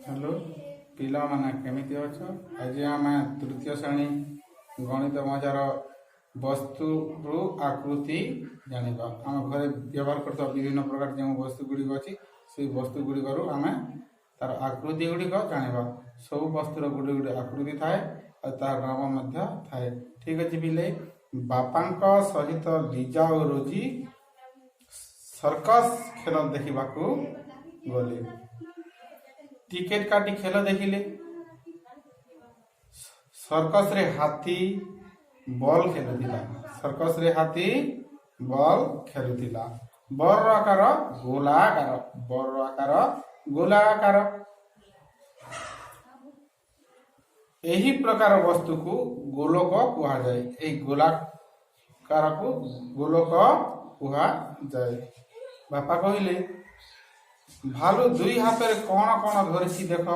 Hello पिला माने केमिति अछ। आज आम तृतीय श्रेणी गणित मजार वस्तु रु आकृति जानिबा। आम घरे व्यवहार करता विभिन्न प्रकार जो वस्तु गुड़िक अच्छी से वस्तु गुड़िक आम तार आकृति गुड़िक जानिबा। सब वस्तुर गुड़े गुड़े आकृति थाए और तार नाम थाए। ठीक अच्छे पिले बापांक सहित लीजा और रोजी सर्कस खेल देखा गले। टिकेट काटी खेल देखिले। सर्कस रे हाथी बॉल खेलुथिला। सर्कस रे हाथी बॉल खेलुथिला। बर आकार गोलाकार। बर आकार गोलाकार। एही प्रकार वस्तु को गोलक कहा जाए। एही गोलाकार को गोलक कहा जाए। बापा कहले भालू दुई हाथ में कौन कौन धरिछि देख।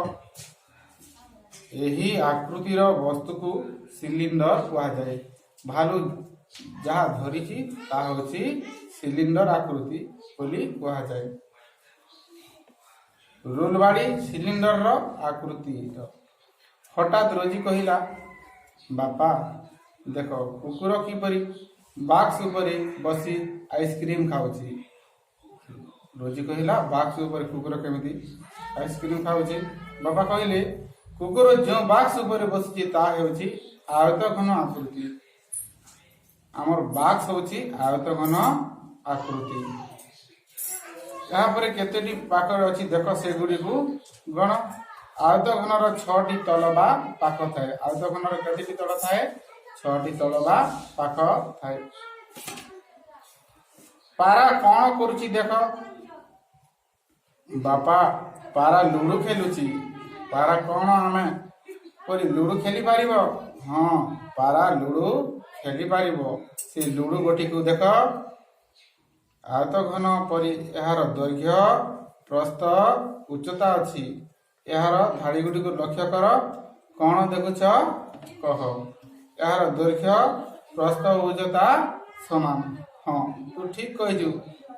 यही आकृतिर वस्तु को सिलिंडर कहा जाए। भालू जहाँ धरिछि ता होछि सिलिंडर आकृति बोली कहा जाए। रोलबाड़ी सिलिंडर रो आकृति। हठात रोजी कहिला बापा देख कुकुर किपरि बाक्स ऊपर बसी आइसक्रीम खाउछि। रोजी कहिला बाक्स ऊपर कुकुर केमिति आइसक्रीम खाउछि। बाबा कहले कुकुर जो बाक्स ऊपर बसिछि ता हेउछि आयतघन आकृति। हमर बाक्स होछि आयतघन आकृति। यहाँ पर केतेटी पाक अछि देख से गुडी को गण। आयतघन रो 6टी तलबा पाक थाए। आयतघन रो केतेटी तल थाए 6टी तलबा पाक थाए। पारा कौन करुछि देख। बापा पारा लुडो खेलुची। पारा कौन आमे परी लुडो खेली पारिबो। हाँ पारा लुडो खेली पारिबो। से लुडो गोटी को देख आयतघन परी यार दैर्घ्य प्रस्थ उच्चता अछि। यार धाड़ी गुडी को लक्ष्य कर कौन देखुछ कह। यार दैर्घ्य प्रस्थ उच्चता समान। हाँ तू ठीक कहिजु।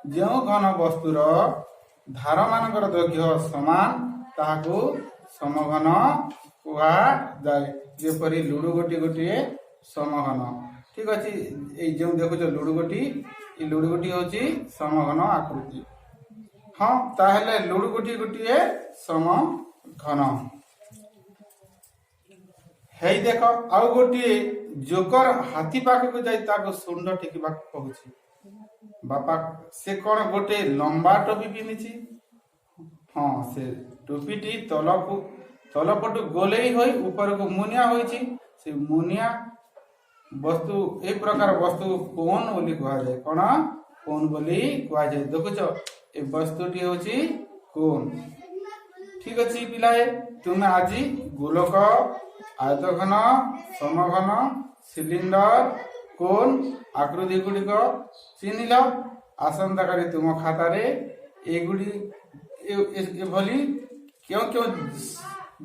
जो घन वस्तुर धार मानकर दैर्घ्य समान ताहाकू समघन कहा जाए। जेपरी लुडो गोटी गोटे समघन। ठीक अच्छे ये जो देखुच लुडो गोटी ये लुडो गोटी होची समघन आकृति। हाँ ताहले लुडो गोटी गोटे समघन। हे देख आउ गोटे जोकर हाथी पाख को जाई ताको सुंड टेकिबा कहूची। बापा से कौन गोटे लंबा टोपी पिंधिछि। हाँ से टोपीटी तलपटु गोलेई होई ऊपर को मुनिया होईछि। से मुनिया वस्तु एक प्रकार वस्तु कोन बोली कहा जाए। कौन कोन बोली कहा जाए। देखुछ ए वस्तुटी होछि कोन। ठीक अछि पिलाए तुम आज गोलक आयतघन समघन सिलिंडर कोन आकृति गुड़िक चिन्हिल। आसंता करी तुम खातार एगुड़ी एभली क्यों क्यों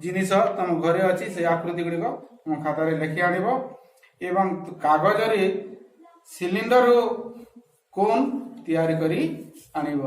जिनिस तुम घरे अच्छी से आकृति गुड़िक तुम खातार लिखि आनिब। एवं कागज रे सिलिंडर कोन तैयारी करी आनिब।